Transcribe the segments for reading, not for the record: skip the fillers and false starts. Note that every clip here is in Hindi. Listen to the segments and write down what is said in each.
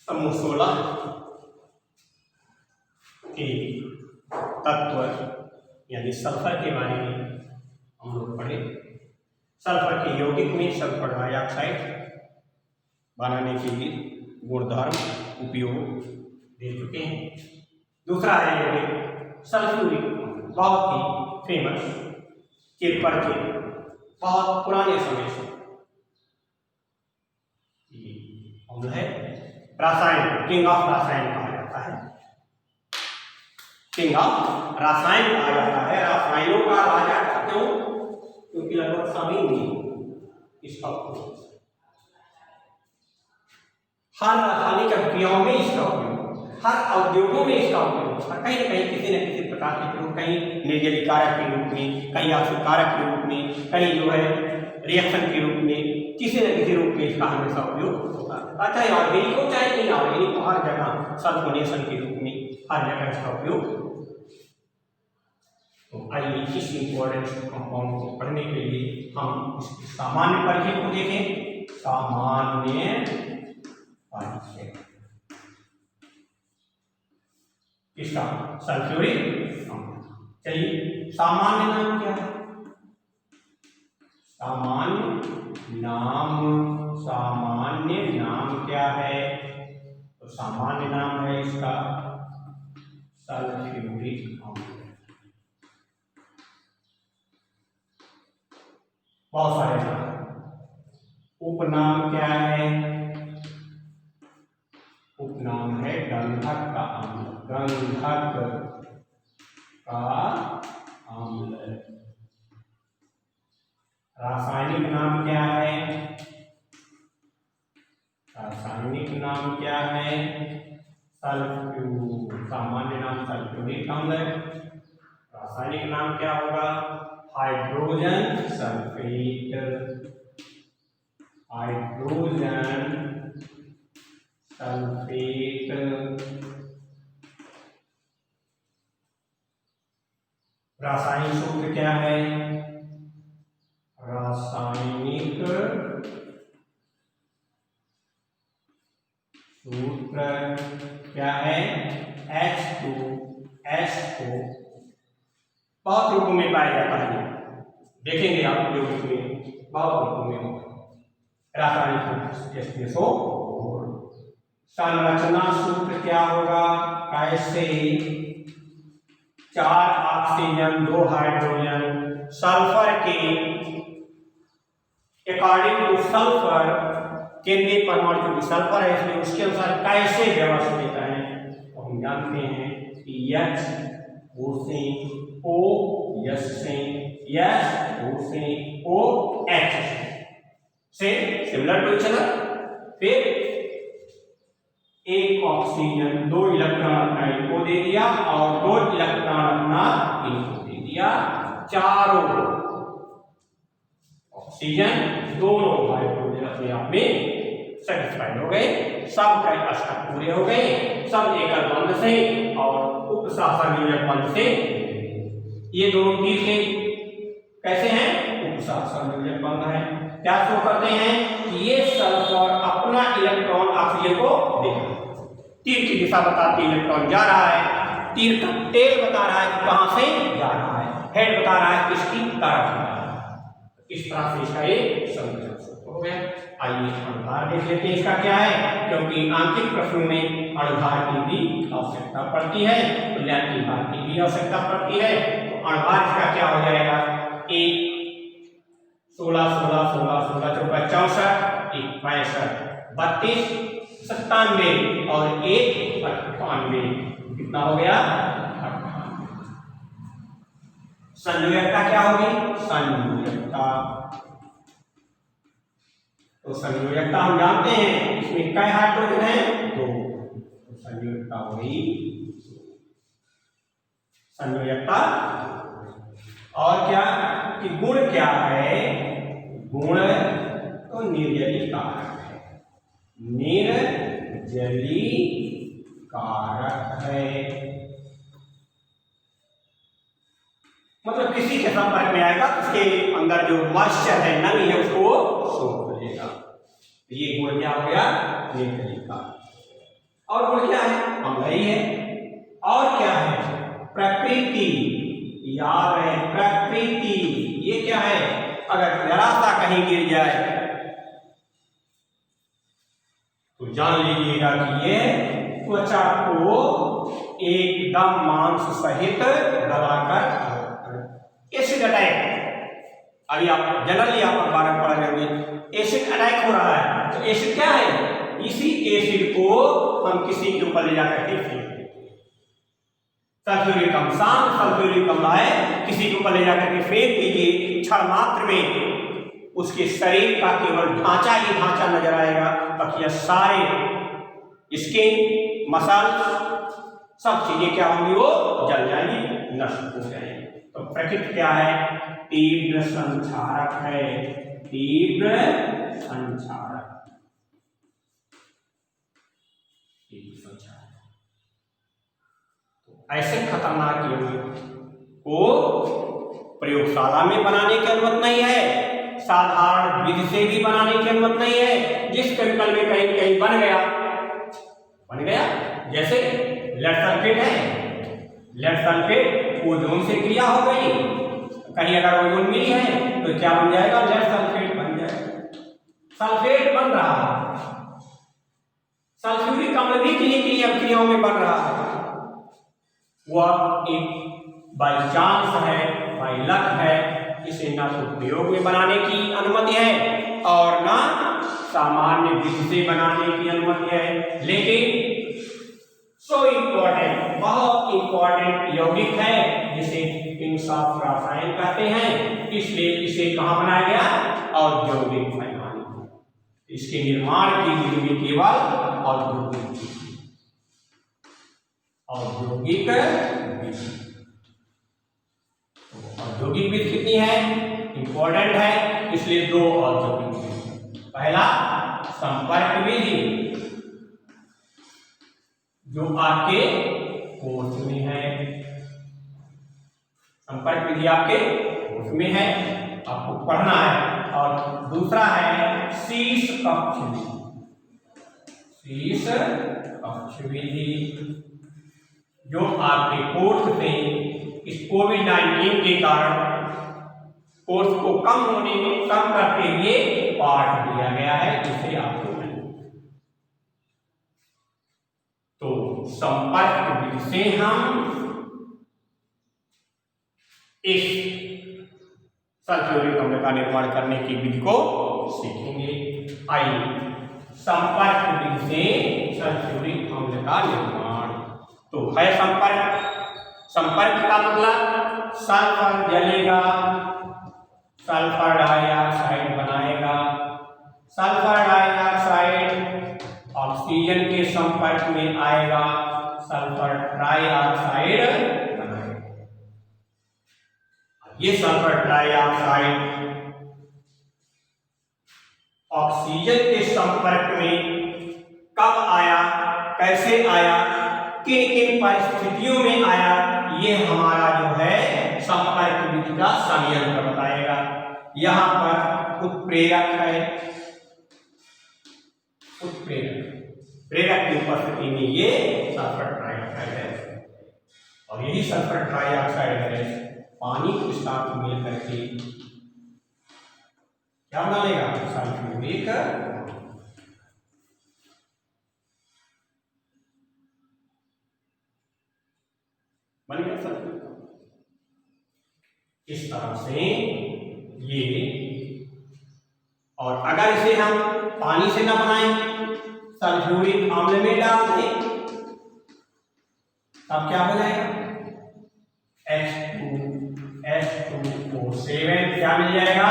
समूह 16 के तत्व यानी सल्फर के बारे में हम लोग पढ़े। सल्फर के यौगिक में सल्फर डाइऑक्साइड बनाने के लिए गुणधर्म उपयोग दे चुके हैं। दूसरा है यौगिक सल्फ्यूरिक, बहुत ही फेमस के परिचय बहुत पुराने समय से अम्ल है। रासायन किंग ऑफ रासायन कहा जाता है, किंग ऑफ रासायन कहा जाता है, रासायनों का राजा। क्यों? क्योंकि लगभग सभी में इसका उपयोग, हर रासायनिक क्रियाओं में इसका उपयोग, हर उद्योगों में इसका उपयोग, कहीं न कहीं किसी न किसी प्रकार के उपयोग, कहीं निर्जलीय कारक के रूप में, कहीं आश्रित कारक के रूप में, कहीं जो है रिएक्शन के रूप में, किसी न किसी रूप में इसका हमेशा उपयोग होता है। चाहे ऑर्गेनिक हो चाहे नहीं ऑर्गेनिक हो, हर जगह सल्फोनेशन के रूप में हर जगह इसका उपयोग। तो आइए इस इंपॉर्टेंट कंपाउंड को पढ़ने के लिए हम इसके सामान्य परिचय को देखें। सामान्य परिचय इसका सल्फ्यूरिक। चलिए सामान्य नाम क्या है? सामान्य नाम क्या है? तो सामान्य नाम है इसका सल्फ्यूरिक अम्ल। बहुत सारे नाम। उपनाम क्या है? उपनाम है गंधक का अम्ल, गंधक का अम्ल। रासायनिक नाम क्या है? रासायनिक नाम क्या है? सामान्य नाम सल्फ्यूरिक अम्ल है। रासायनिक नाम क्या होगा? Hydrogen sulphate, hydrogen sulphate. रासायनिक सूत्र क्या है? रासायनिक सूत्र क्या है? H2SO। बहुत रूपों में पाया जाता है, देखेंगे आप यौगिक में बहुत रूपों में होगा। रासायनिक सूत्र H2SO4। संरचना सूत्र क्या होगा? कैसे? 4 ऑक्सीजन 2 हाइड्रोजन। सल्फर के अकॉर्डिंग टू सल्फर केंद्रीय परमाणु जो सल्फर है इसमें उसके अनुसार कैसे व्यवस्थित है तो हम जानते हैं कि H O से O, S से S, O से O, H से सिमिलर टू ईच अदर। फिर एक ऑक्सीजन 2 इलेक्ट्रॉन अपना इनको दे दिया और 2 इलेक्ट्रॉन अपना इनको दे दिया। चारों ऑक्सीजन दोनों हाइड्रोजन अपने आप में सेटिस्फाइड हो गए, सब का स्तर पूरे हो गए, सब एकल बंध से और उपसहसंयोजक बंध से। ये दोनों तीर के कैसे हैं? उपसहसंयोजक बंध है। क्या शो करते हैं कि ये सल्फर अपना इलेक्ट्रॉन ऑक्सीजन को देगा। तीर की दिशा बताती है इलेक्ट्रॉन जा रहा है, तीर का टेल बता रहा है कि कहां से जा रहा है, हेड बता रहा है किसकी तरफ जा रहा है। इस तरह से इसका एक संयोजक सूत्र हो गया। आइए अणुभार देख लेते हैं इसका क्या है, क्योंकि आंतरिक प्रश्नों में अणुभार की भी आवश्यकता पड़ती है, तुल्यांकीय भार की भी आवश्यकता पड़ती है। तो अणुभार इसका क्या हो जाएगा? 1 16 16 16 16 चौका 64, 1 65 32 97 और 1 98। कितना हो गया? संयोजकता क्या होगी? संयोजकता, तो संयोजकता हम जानते हैं इसमें कई हाइड्रोजन है? 2। तो संयोजकता होगी संयोजकता। और क्या कि गुण क्या है? गुण तो निर्जलीय कारक है, निर्जलीय कारक है, मतलब किसी के संपर्क में आएगा उसके अंदर जो मॉइस्चर है, नमी है, उसको सोख लेगा। ये गुण क्या हो गया? निर्जलीय कारक। और गुण क्या है? अम्ल ही है। और क्या है? प्रकृति, याद है प्रकृति, ये क्या है? अगर जरा सा कहीं गिर जाए तो जान लीजिएगा कि ये त्वचा को एकदम मांस सहित दबाकर एसिड अटैक, अभी आप जनरली आप अखबार में पढ़ रहे होंगे एसिड अटैक हो रहा है, तो एसिड क्या है? इसी एसिड को हम किसी के ऊपर ले जाकर के फेंक देते हैं। सल्फ्यूरिक अम्ल, शांत सल्फ्यूरिक अम्ल है, किसी के ऊपर ले जाकर के फेंक दीजिए, क्षण मात्र में उसके शरीर का केवल ढांचा ही ढांचा नजर आएगा, बाकी सारे स्किन, मसल, सब चीजें क्या होंगी? वो जल जाएंगी, नष्ट हो जाएंगी। तो प्रकृति क्या है? तीव्र संक्षारक है, तीव्र संक्षारक, तीव्र संक्षारक। तो ऐसे खतरनाक यौगिक को प्रयोगशाला में बनाने की अनुमति नहीं है, साधारण विधि से भी बनाने की अनुमति नहीं है। जिस केमिकल में कहीं कहीं बन गया, जैसे लेड सल्फेट है, लेड सल्फेट ओजोन से क्रिया हो गई, कहीं अगर ओजोन मिली है तो क्या बन जाएगा? लेड सल्फेट बन जाएगा। सल्फेट बन रहा है, सल्फ्यूरिक अम्ल भी किन्हीं क्रियाओं में बन रहा है, वह एक बाई चांस है, बाई लक है, इसे ना तो प्रयोग में बनाने की अनुमति है और ना सामान्य विधि से बनाने की अनुमति है। लेकिन सो इम्पोर्टेंट, बहुत इम्पोर्टेंट यौगिक है जिसे किंग्स ऑफ रसायन कहते हैं, इसलिए इसे कहाँ बनाया गया? औद्योगिक पैमाने पर। इसके निर्माण की विधि में केवल औद्योगिक विधि। औद्योगिक विधि कितनी है? इंपॉर्टेंट है, इसलिए दो औद्योगिक विधि। पहला संपर्क विधि, जो आपके कोर्स में है, संपर्क विधि आपके कोर्स में है, आपको पढ़ना है। और दूसरा है शीश कक्ष विधि, शीश कक्ष विधि, जो आपके कोर्स में इस कोविड-19 के कारण कोर्स को कम करते हुए पाठ दिया गया है, जिसे आपको तो संपर्क विधि से हम इस सल्फ्यूरिक अम्ल का निर्माण करने की विधि को सीखेंगे। आइए, संपर्क विधि से सल्फ्यूरिक अम्ल का निर्माण। तो है संपर्क का मतलब सल्फर जलेगा, सल्फर डाइऑक्साइड बनाएगा, सल्फर डाइऑक्साइड ऑक्सीजन के संपर्क में आएगा, सल्फर ट्राइऑक्साइड बनाएगा। ये सल्फर ट्राइऑक्साइड ऑक्सीजन के संपर्क में कब आया, कैसे आया, किन किन परिस्थितियों में आया, ये हमारा जो है संपर्क विधि का संयंत्र बताएगा। यहां पर उत्प्रेरक है, प्रेरक की उपस्थिति में ये सल्फर ट्राइऑक्साइड है, और यही सल्फर ट्राइऑक्साइड है पानी के साथ मिल करके क्या बना लेगा? सल्फ्यूरिक बन गया सल्फ्यूरिक। इस तरह से ये, और अगर इसे हम पानी से ना बनाएं, सल्फ्यूरिक अम्ल में डाल दें, तब क्या हो जाएगा? H2SO7 क्या मिल जाएगा?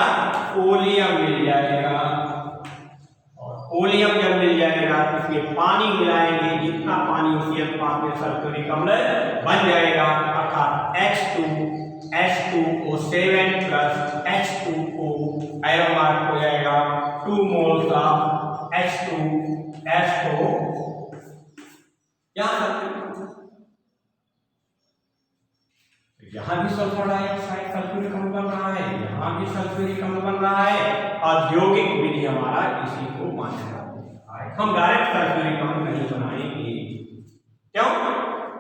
ओलियम मिल जाएगा। और ओलियम जब मिल जाएगा तो इसमें पानी मिलाएंगे, जितना पानी उसी अनुपात में सल्फ्यूरिक अम्ल बन जाएगा, अर्थात H2SO7 plus H2O, arrow mark हो जाएगा 2 मोल्स ऑफ H2SO। यहाँ भी सल्फर डाइऑक्साइड सल्फ्यूरिक अम्ल बन रहा है, यहाँ भी सल्फ्यूरिक अम्ल बन रहा है। औद्योगिक विधि हमारा इसी को मानेगा। आएगा। हम डायरेक्ट सल्फ्यूरिक अम्ल नहीं बनाएंगे। क्यों?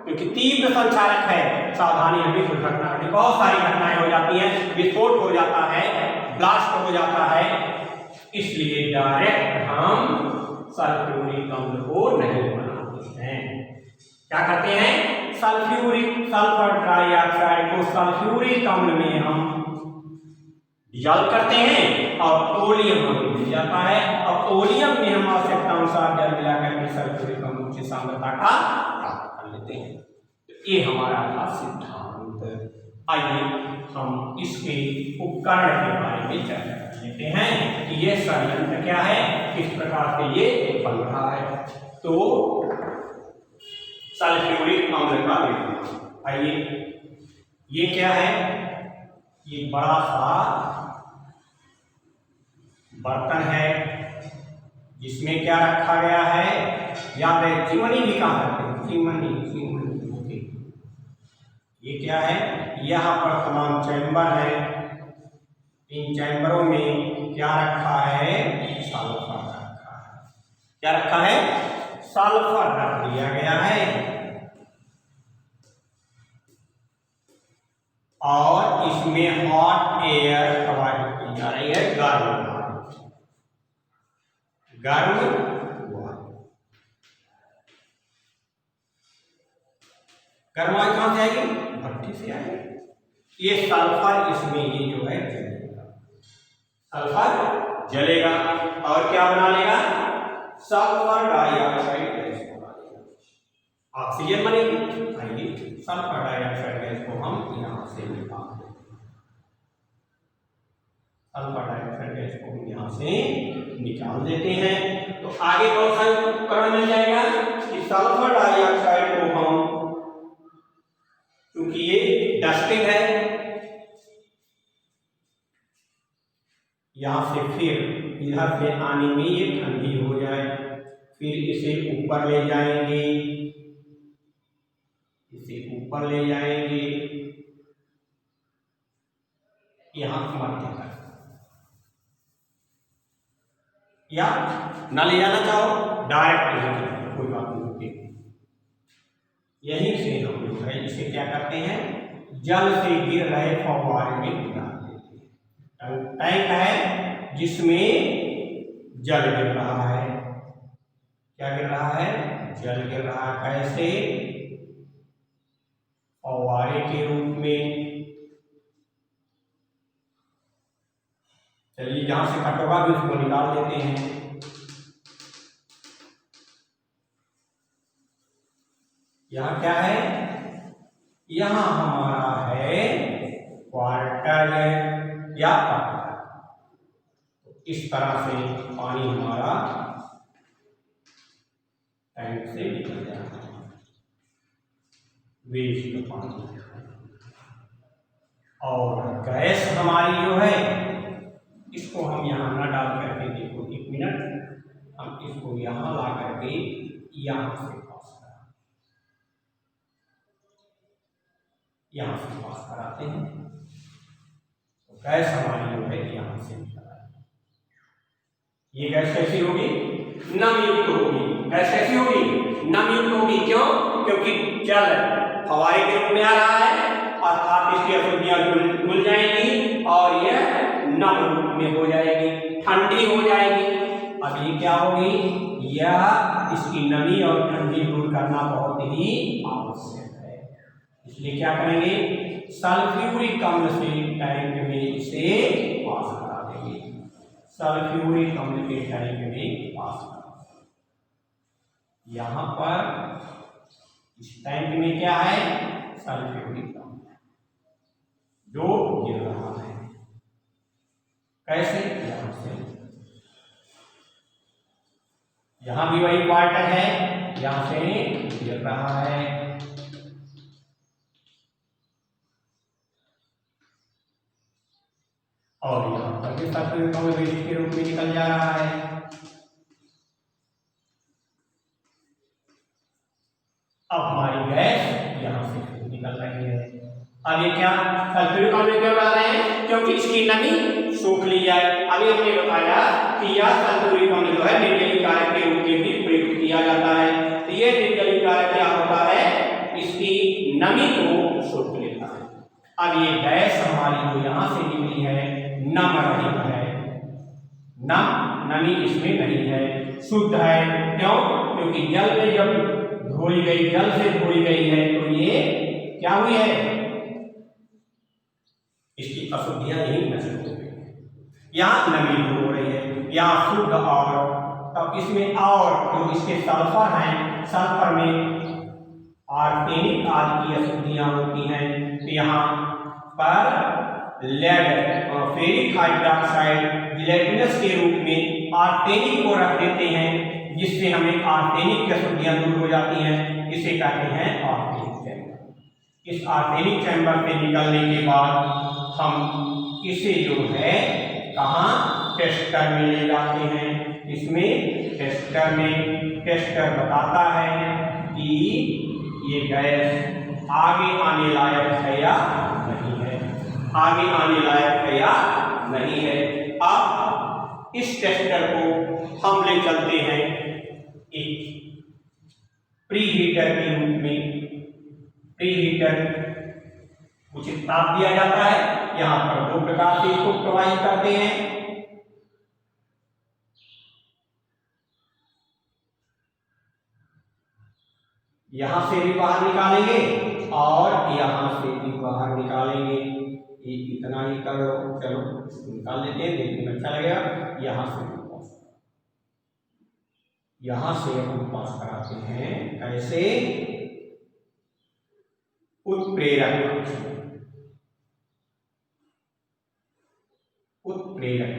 क्योंकि तीव्र संक्षारक है, सावधानी हमें दुर्घटना घटी, बहुत सारी घटनाएं हो जाती हैं, विस्फोट हो जाता है, ब्लास्ट हो जाता है, इसलिए डायरेक्ट हम सल्फ्यूरिक अम्ल को नहीं बनाते हैं। क्या करते हैं? सल्फर डाइऑक्साइड को सल्फ्यूरिक अम्ल में हम डिसॉल्व करते हैं और ओलियम हमें मिल जाता है, और ओलियम में हम आवश्यकता अनुसार जल मिलाकर के सल्फ्यूरिक अम्ल की सांद्रता का प्राप्त कर लेते हैं। तो ये हमारा था सिद्धांत। आइए हम इसके उपकरण के बारे में चर्चा कर लेते हैं कि ये संयंत्र क्या है, किस प्रकार से ये बन रहा है। तो सल्फ्यूरिक अम्ल का निर्माण, आइए ये क्या है, ये बड़ा सा बर्तन है जिसमें क्या रखा गया है, याद है चिमनी भी कहा करते हैं, चिमनी। ये क्या है, यहाँ पर तमाम चैम्बर है, इन चैम्बरों में क्या रखा है, सल्फर रखा है। क्या रखा है? सल्फर रख दिया गया है, और इसमें हॉट एयर प्रवाहित की जा रही है, गर्म वायु कहां से आएगी? भट्टी से आएगी। ये सल्फर इसमें ये जो है जलेगा, सल्फर जलेगा और क्या बना लेगा? सल्फर डाइऑक्साइड गैस बना लेगा, ऑक्सीजन बनेगी। आइए सल्फर डाइऑक्साइड गैस को हम यहां से निकाल देते हैं, सल्फर डाइऑक्साइड गैस को हम यहां से निकाल देते हैं। तो आगे कौन सा उपकरण मिल जाएगा कि सल्फर डाइऑक्साइड को हम, क्योंकि ये डस्टिंग है, यहां से फिर इधर से आने में ये ठंडी हो जाए, फिर इसे ऊपर ले जाएंगे, इसे ऊपर ले जाएंगे यहां मध्य तक, या न ले जाना चाहो डायरेक्ट यहीं, कोई बात नहीं होती। यहीं से हम जो है इसे क्या करते हैं, जल से गिर रहे फव्वारे में गिरा देते हैं। टैंक है जिसमें जल गिर रहा है, क्या गिर रहा है? जल गिर रहा है। कैसे? फव्वारे के रूप में। चलिए जहां से कटोगा भी उसको निकाल देते हैं। यहाँ क्या है? यहाँ हमारा है वाटर या पानी। इस तरह से पानी हमारा टैंक से निकल जाता है, वेस्ट पानी। और गैस हमारी जो है, इसको हम यहाँ ना डाल करके, देखो 1 मिनट, हम इसको यहाँ ला करके यहाँ से पास कराते हैं, तो गैस हमारी जो है यहाँ से निकल आएगी। ये गैस कैसी होगी? नमयुक्त होगी। गैस कैसी होगी? नमयुक्त होगी। क्यों? क्योंकि जल फव्वारे के रूप में आ रहा है, अर्थात इसकी अशुद्धियां घुल जाएंगी और यह नम रूप में हो जाएगी, ठंडी हो जाएगी। अब ये क्या होगी? यह इसकी नमी और ठंडी दूर करना बहुत ही आवश्यक है, इसलिए क्या करेंगे? सल्फ्यूरिक अम्ल से टैंक में इसे पास करा देंगे, सल्फ्यूरिक अम्ल के टैंक में पास करा। यहाँ पर इस टैंक में क्या है? सल्फ्यूरिक अम्ल जो गिर रहा है। कैसे? यहाँ से, यहाँ भी वही वाटर है, यहाँ से गिर रहा है, और यहाँ पर भी सल्फ्यूरिक अम्ल वेस्ट के रूप में निकल जा रहा है। अब हमारी गैस यहाँ से निकल रही है। अब ये क्या सल्फ्यूरिक अम्ल क्यों डाल रहे हैं? क्योंकि इसकी नमी सोख ली जाए। अभी हमने बताया कि यह सल्फ्यूरिक अम्ल जो है निर्जलीय कारक के रूप में नमी इसमें नहीं है, शुद्ध है। क्यों? क्योंकि जल में जब धोई गई, जल से धोई गई है तो ये क्या हुई है, इसकी अशुद्धियां ही नष्ट हो गई है। यहाँ नमी दूर हो रही है, यहाँ शुद्ध। और तब इसमें और जो इसके सल्फर हैं, सल्फर में आर्सेनिक आदि की अशुद्धियां होती हैं, तो यहाँ पर लेड फेरिक हाइड्रोक्साइड जिलेटिनस के रूप में आर्सेनिक को रख देते हैं, जिससे हमें आर्सेनिक की अशुद्धियां दूर हो जाती हैं। इसे कहते हैं आर्सेनिक चैम्बर। इस आर्सेनिक चैम्बर से निकलने के बाद हम इसे जो है कहाँ, टेस्टर में ले जाते हैं। इसमें टेस्टर में टेस्टर बताता है कि ये गैस आगे आने लायक है या नहीं है, आगे आने लायक है या नहीं है। अब इस टेस्टर को हम ले चलते हैं एक प्री हीटर के रूप में। प्री हीटर उचित ताप दिया जाता है, यहाँ पर दो प्रकार से इसको प्रवाहित करते हैं। यहां से भी बाहर निकालेंगे और यहां से भी बाहर निकालेंगे। ये इतना ही करो, चलो निकाल लेते हैं, देखने में अच्छा लगेगा। यहां से हम पास कराते हैं। कैसे? उत्प्रेरक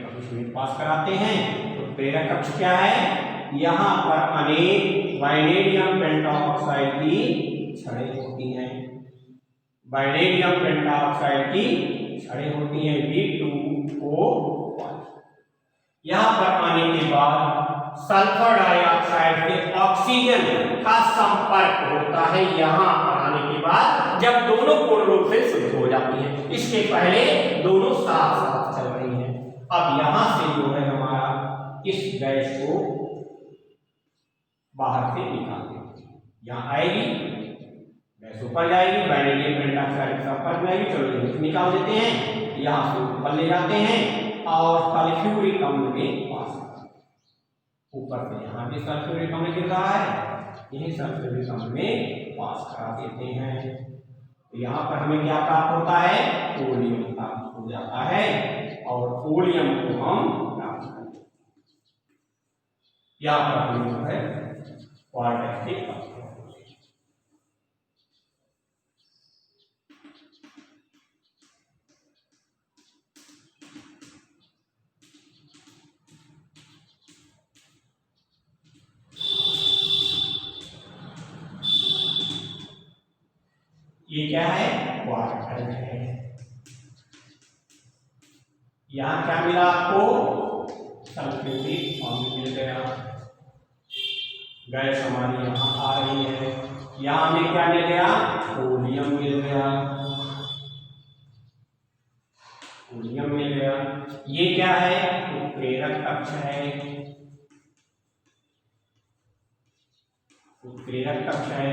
कक्ष में पास कराते हैं। उत्प्रेरक कक्ष क्या है? यहाँ पर अनेक वाइनेडियम पेंटाऑक्साइड की छड़ें होती हैं। वाइनेडियम पेंटाऑक्साइड की छड़ें होती हैं, V2O1। यहाँ पर आने के बाद सल्फर डाइऑक्साइड से ऑक्सीजन का संपर्क होता है। यहाँ पर आने के बाद जब दोनों पूर्ण रूप से शुद्ध हो जाती हैं, इसके पहले दोनों साथ साथ चल रही हैं। अब यहाँ से जो है हमारा इस गैस को बाहर से निकाल देंगे। यहाँ आएगी, गैस ऊपर जाएगी, वाइनेडियम पेंटाऑक्साइड के संपर्क में आएगी, चलो निकाल देते हैं। यहाँ से ऊपर ले जाते हैं और सल्फ्यूरिक अम्ल में पास ऊपर से यहाँ भी सल्फ्यूरिक अम्ल गिर रहा है, यही सल्फ्यूरिक अम्ल में पास करा देते हैं। तो यहाँ पर हमें क्या प्राप्त होता है? ओलियम प्राप्त हो जाता है और ओलियम को हम प्राप्त करते हैं। यहाँ पर हमें जो है क्वार्टेक्टिक प्राप्त होता है। ये क्या है? क्वार्टर है। यहां क्या मिला आपको? सल्फ्यूरिक अम्ल मिल गया। गैस हमारी यहां आ रही है। यहां हमें क्या मिल गया? ओलियम मिल गया। ओलियम मिल गया। ये क्या है? उत्प्रेरक कक्ष है। उत्प्रेरक कक्ष है।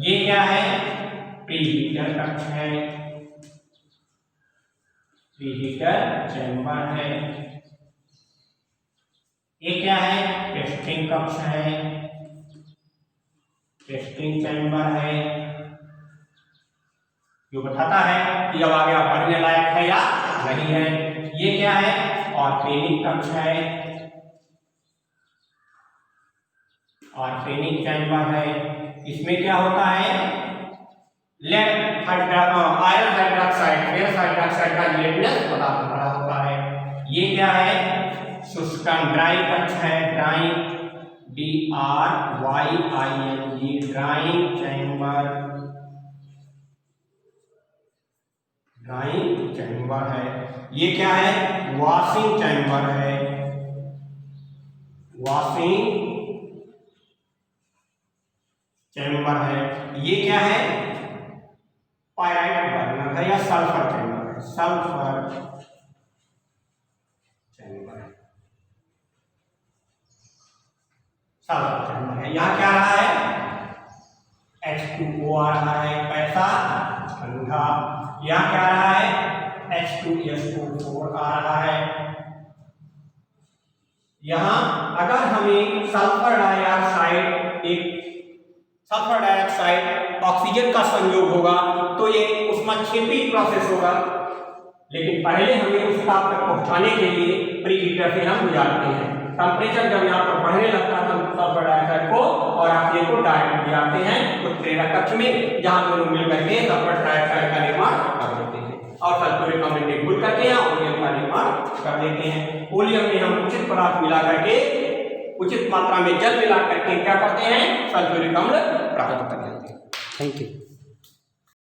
ये क्या है? प्रीहीटर कक्ष है। प्रीहीटर चैम्बर है। ये क्या है? टेस्टिंग कक्ष है। टेस्टिंग चैम्बर है, जो बताता है कि अब आगे आप पढ़ने लायक है या नहीं है। ये क्या है? आर्सेनिक कक्ष है। आर्सेनिक चैम्बर है। इसमें क्या होता है? Lead iron hydroxide, ferrous hydroxide का जिलेटिनस पदार्थ भरा होता है। ये क्या है? शुष्कन ड्राई कक्ष है। Dry DRYING drawing chamber. Drawing chamber है। ये क्या है? वॉशिंग चैम्बर है। वॉशिंग चैम्बर है। ये क्या है? पायराइट बर्नर है या सल्फर चैम्बर है। सल्फर चैम्बर है। सल्फर चैम्बर है। यहाँ क्या रहा है? H2O आ रहा है, कैसा? ठंडा। यहाँ क्या रहा है? H2SO4 आ रहा है। यहाँ अगर हमें सल्फर डाइऑक्साइड ऑक्सीजन का संयोग होगा तो ये ऊष्माक्षेपी प्रोसेस होगा, लेकिन पहले हमें उस ताप तक पहुंचाने के लिए प्रीहीटर से हम गुजारते हैं। टेम्परेचर जब यहाँ पर बढ़ने लगता है तो सल्फर डाइऑक्साइड को और ऑक्सीजन को डायरेक्ट गुजारते हैं उस प्रेरक कक्ष में, जहाँ दोनों मिलकर के सल्फर डाइऑक्साइड का निर्माण कर देते हैं और सल्फ्यूरिक अम्ल ने घुल करके यहाँ ओलियम का निर्माण कर देते हैं। ओलियम में हम उचित पदार्थ मिला करके, उचित मात्रा में जल मिला करके क्या करते हैं, सल्फ्यूरिक अम्ल प्राप्त कर लेते हैं। Thank you.